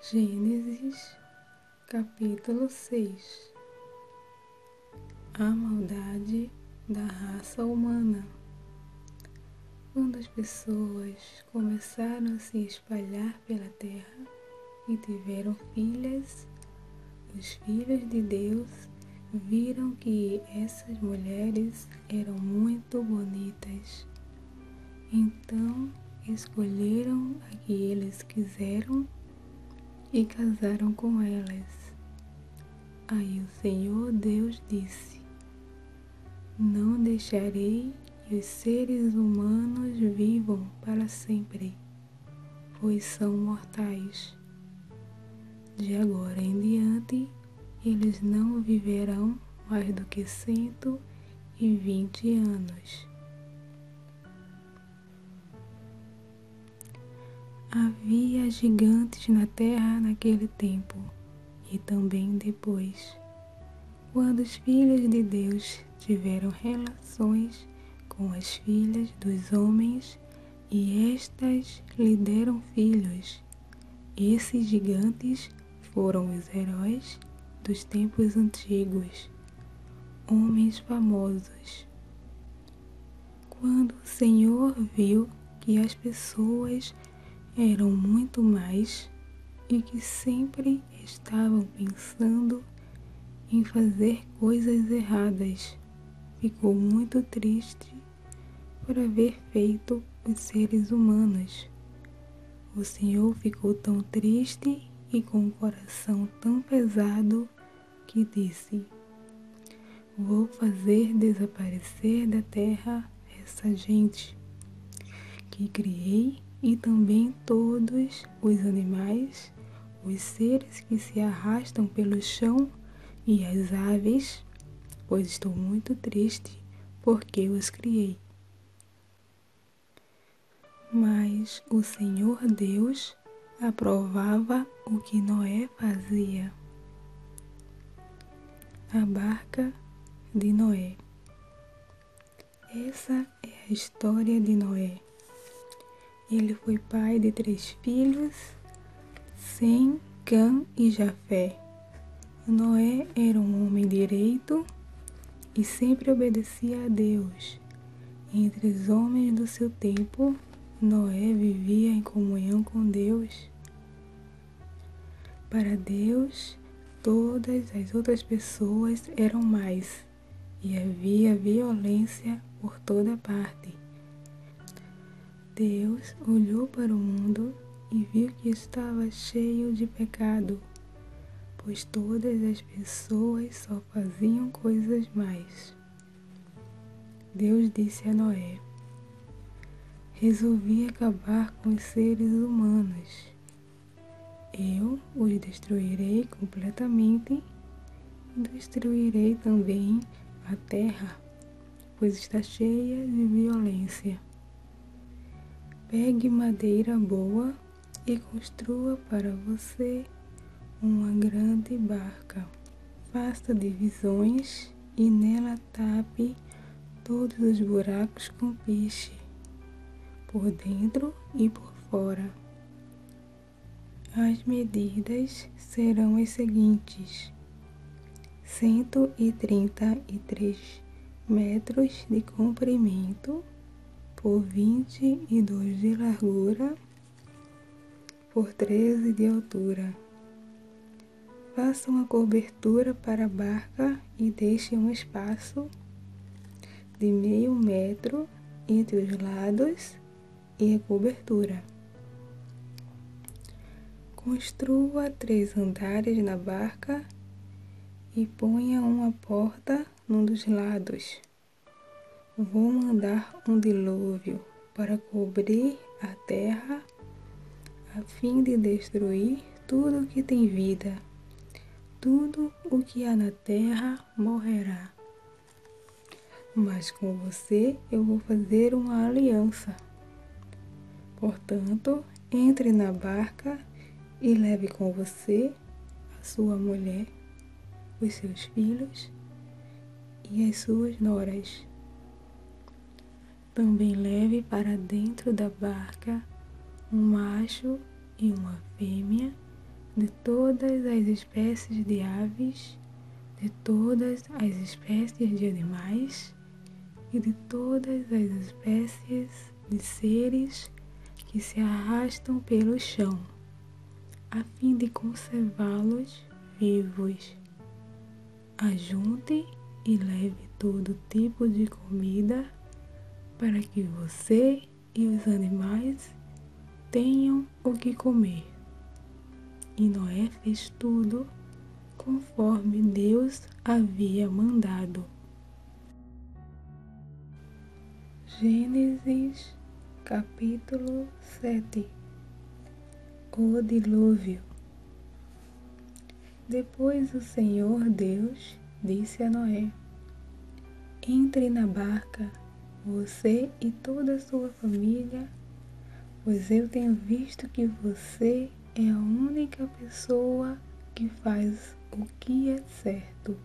Gênesis, capítulo 6. A maldade da raça humana. Quando as pessoas começaram a se espalhar pela terra e tiveram filhas, os filhos de Deus viram que essas mulheres eram muito bonitas. Então escolheram a que eles quiseram e casaram com elas. Aí o Senhor Deus disse: Não deixarei que os seres humanos vivam para sempre, pois são mortais. De agora em diante, eles não viverão mais do que 120 anos. Havia gigantes na terra naquele tempo, e também depois, quando os filhos de Deus tiveram relações com as filhas dos homens, e estas lhe deram filhos. Esses gigantes foram os heróis dos tempos antigos, homens famosos. Quando o Senhor viu que as pessoas eram muito mais e que sempre estavam pensando em fazer coisas erradas, ficou muito triste por haver feito os seres humanos. O Senhor ficou tão triste e com o coração tão pesado que disse: Vou fazer desaparecer da terra essa gente que criei, e também todos os animais, os seres que se arrastam pelo chão e as aves, pois estou muito triste porque os criei. Mas o Senhor Deus aprovava o que Noé fazia. A barca de Noé. Essa é a história de Noé. Ele foi pai de 3 filhos, Sem, Cã e Jafé. Noé era um homem direito e sempre obedecia a Deus. Entre os homens do seu tempo, Noé vivia em comunhão com Deus. Para Deus, todas as outras pessoas eram mais, e havia violência por toda parte. Deus olhou para o mundo e viu que estava cheio de pecado, pois todas as pessoas só faziam coisas más. Deus disse a Noé: Resolvi acabar com os seres humanos. Eu os destruirei completamente e destruirei também a terra, pois está cheia de violência. Pegue madeira boa e construa para você uma grande barca. Faça divisões e nela tape todos os buracos com piche, por dentro e por fora. As medidas serão as seguintes: 133 metros de comprimento, por 22 de largura, por 13 de altura. Faça uma cobertura para a barca e deixe um espaço de meio metro entre os lados e a cobertura. Construa 3 andares na barca e ponha uma porta num dos lados. Vou mandar um dilúvio para cobrir a terra, a fim de destruir tudo que tem vida. Tudo o que há na terra morrerá. Mas com você eu vou fazer uma aliança. Portanto, entre na barca e leve com você a sua mulher, os seus filhos e as suas noras. Também leve para dentro da barca um macho e uma fêmea de todas as espécies de aves, de todas as espécies de animais e de todas as espécies de seres que se arrastam pelo chão, a fim de conservá-los vivos. Ajunte e leve todo tipo de comida para que você e os animais tenham o que comer. E Noé fez tudo conforme Deus havia mandado. Gênesis capítulo 7. O dilúvio. Depois o Senhor Deus disse a Noé: entre na barca, você e toda a sua família, pois eu tenho visto que você é a única pessoa que faz o que é certo.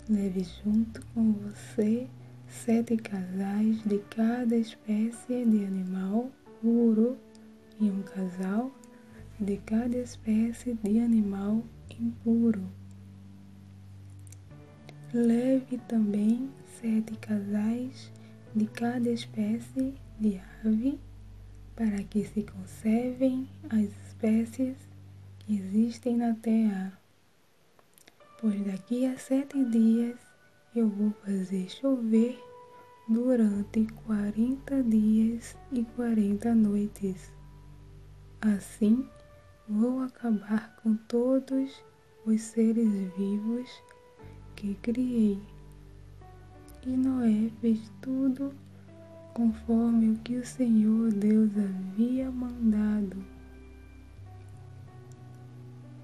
Leve junto com você 7 casais de cada espécie de animal puro e um casal de cada espécie de animal impuro. Leve também 7 casais de cada espécie de ave, para que se conservem as espécies que existem na terra. Pois daqui a 7 dias eu vou fazer chover durante 40 dias e 40 noites. Assim, vou acabar com todos os seres vivos que criei. E Noé fez tudo conforme o que o Senhor Deus havia mandado.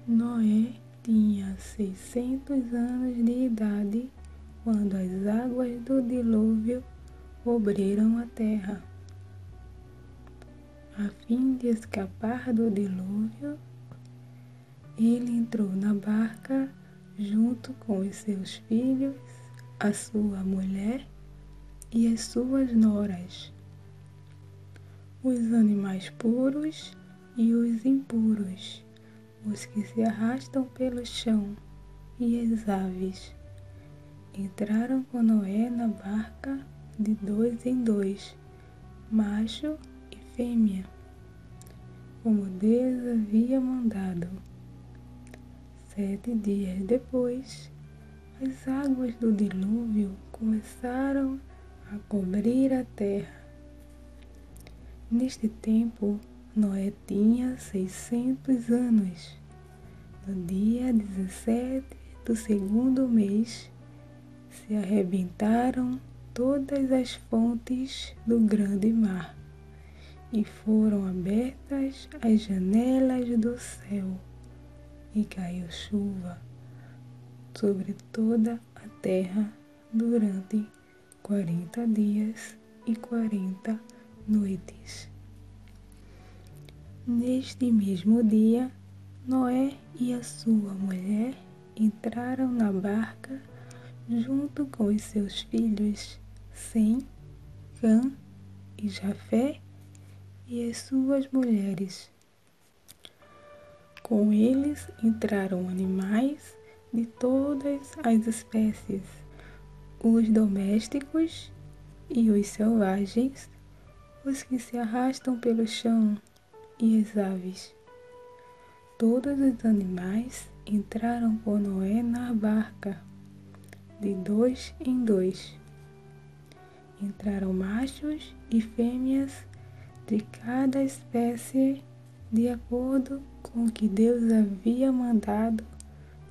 Noé tinha 600 anos de idade quando as águas do dilúvio cobriram a terra. A fim de escapar do dilúvio, ele entrou na barca junto com os seus filhos, a sua mulher e as suas noras, os animais puros e os impuros, os que se arrastam pelo chão e as aves. Entraram com Noé na barca de 2 em 2, macho e fêmea, como Deus havia mandado. 7 dias depois, as águas do dilúvio começaram a cobrir a terra. Neste tempo, Noé tinha 600 anos. No dia 17 do 2º mês, se arrebentaram todas as fontes do grande mar e foram abertas as janelas do céu e caiu chuva sobre toda a terra durante 40 dias e 40 noites. Neste mesmo dia, Noé e a sua mulher entraram na barca junto com os seus filhos Sem, Cã e Jafé e as suas mulheres. Com eles entraram animais de todas as espécies, os domésticos e os selvagens, os que se arrastam pelo chão e as aves. Todos os animais entraram com Noé na barca, de 2 em 2. Entraram machos e fêmeas de cada espécie, de acordo com o que Deus havia mandado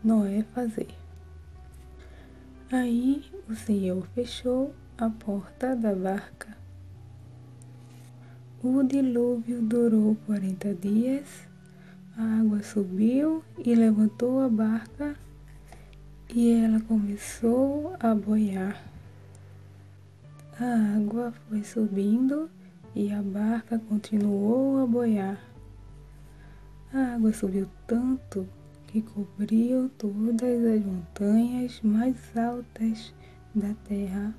Noé fazer. Aí o Senhor fechou a porta da barca. O dilúvio durou 40 dias, a água subiu e levantou a barca e ela começou a boiar. A água foi subindo e a barca continuou a boiar. A água subiu tanto que cobriu todas as montanhas mais altas da terra.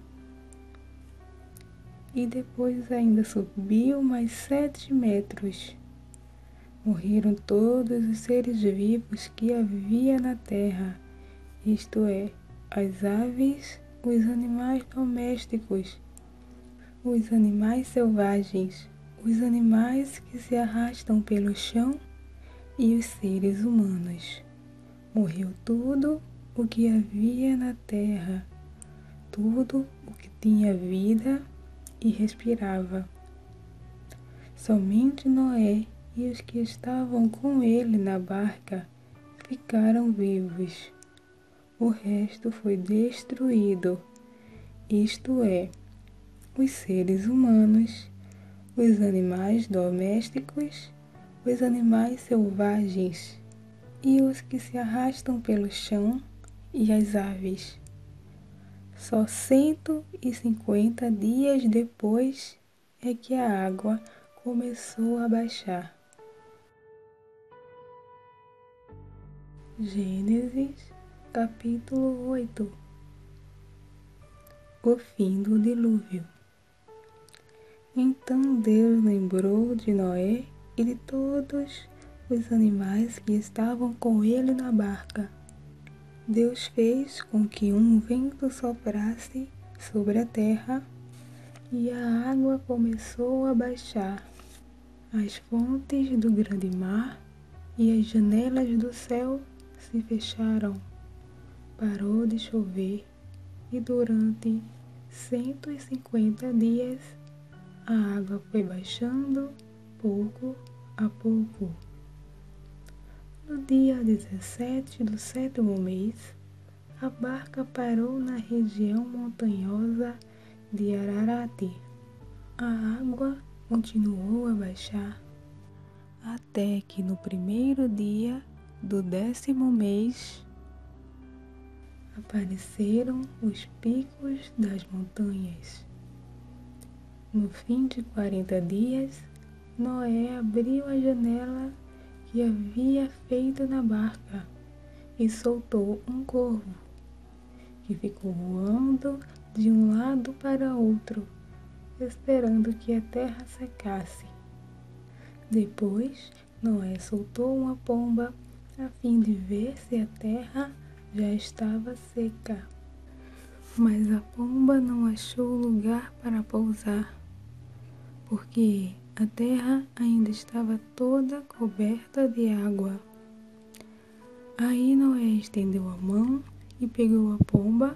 E depois ainda subiu mais 7 metros. Morreram todos os seres vivos que havia na terra, isto é, as aves, os animais domésticos, os animais selvagens, os animais que se arrastam pelo chão e os seres humanos. Morreu tudo o que havia na terra, tudo o que tinha vida e respirava. Somente Noé e os que estavam com ele na barca ficaram vivos. O resto foi destruído, isto é, os seres humanos, os animais domésticos, os animais selvagens e os que se arrastam pelo chão e as aves. Só 150 dias depois é que a água começou a baixar. Gênesis, capítulo 8. O fim do dilúvio. Então Deus lembrou de Noé e de todos os animais que estavam com ele na barca. Deus fez com que um vento soprasse sobre a terra e a água começou a baixar. As fontes do grande mar e as janelas do céu se fecharam. Parou de chover e durante 150 dias a água foi baixando pouco a pouco. No dia 17 do 7º mês, a barca parou na região montanhosa de Ararat. A água continuou a baixar até que no primeiro dia do 10º mês apareceram os picos das montanhas. No fim de 40 dias, Noé abriu a janela que havia feito na barca e soltou um corvo, que ficou voando de um lado para outro, esperando que a terra secasse. Depois, Noé soltou uma pomba a fim de ver se a terra já estava seca. Mas a pomba não achou lugar para pousar, porque a terra ainda estava toda coberta de água. Aí Noé estendeu a mão e pegou a pomba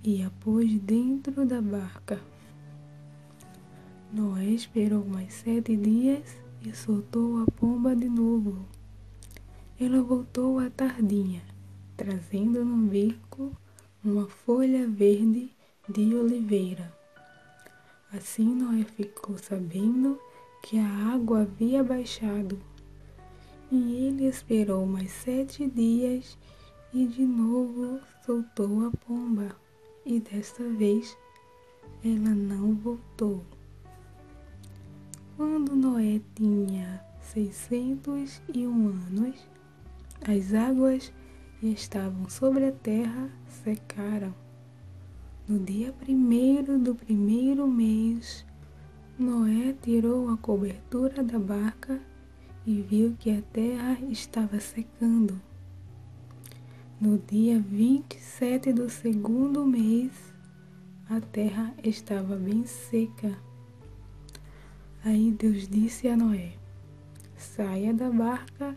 e a pôs dentro da barca. Noé esperou mais 7 dias e soltou a pomba de novo. Ela voltou à tardinha, trazendo no bico uma folha verde de oliveira. Assim Noé ficou sabendo que a água havia baixado. E ele esperou mais 7 dias e de novo soltou a pomba. E desta vez ela não voltou. Quando Noé tinha 601 anos, as águas que estavam sobre a terra secaram. No dia 1º do 1º mês, Noé tirou a cobertura da barca e viu que a terra estava secando. No dia 27 do 2º mês, a terra estava bem seca. Aí Deus disse a Noé: saia da barca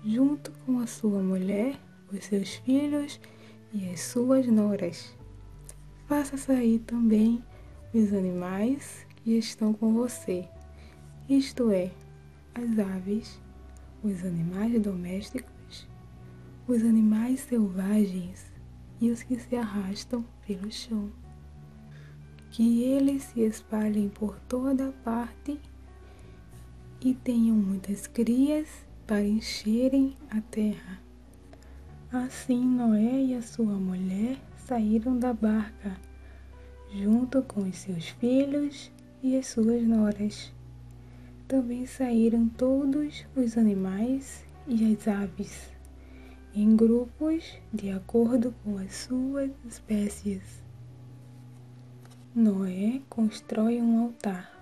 junto com a sua mulher, os seus filhos e as suas noras. Faça sair também os animais que estão com você, isto é, as aves, os animais domésticos, os animais selvagens e os que se arrastam pelo chão. Que eles se espalhem por toda parte e tenham muitas crias para encherem a terra. Assim Noé e a sua mulher saíram da barca, junto com os seus filhos e as suas noras. Também saíram todos os animais e as aves, em grupos de acordo com as suas espécies. Noé constrói um altar.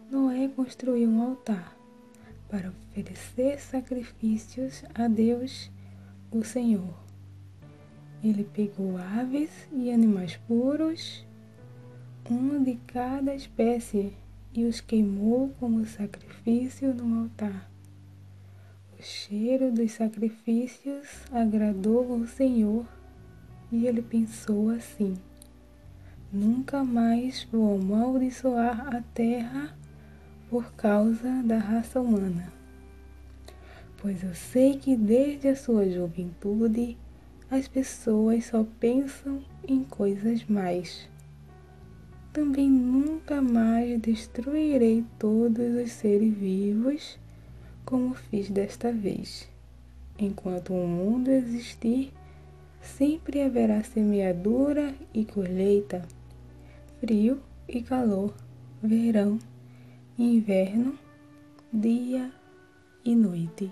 Noé construiu um altar para oferecer sacrifícios a Deus, o Senhor. Ele pegou aves e animais puros, um de cada espécie, e os queimou como sacrifício no altar. O cheiro dos sacrifícios agradou ao Senhor, e ele pensou assim: nunca mais vou amaldiçoar a terra por causa da raça humana, pois eu sei que desde a sua juventude as pessoas só pensam em coisas más. Também nunca mais destruirei todos os seres vivos, como fiz desta vez. Enquanto o mundo existir, sempre haverá semeadura e colheita, frio e calor, verão e inverno, dia e noite.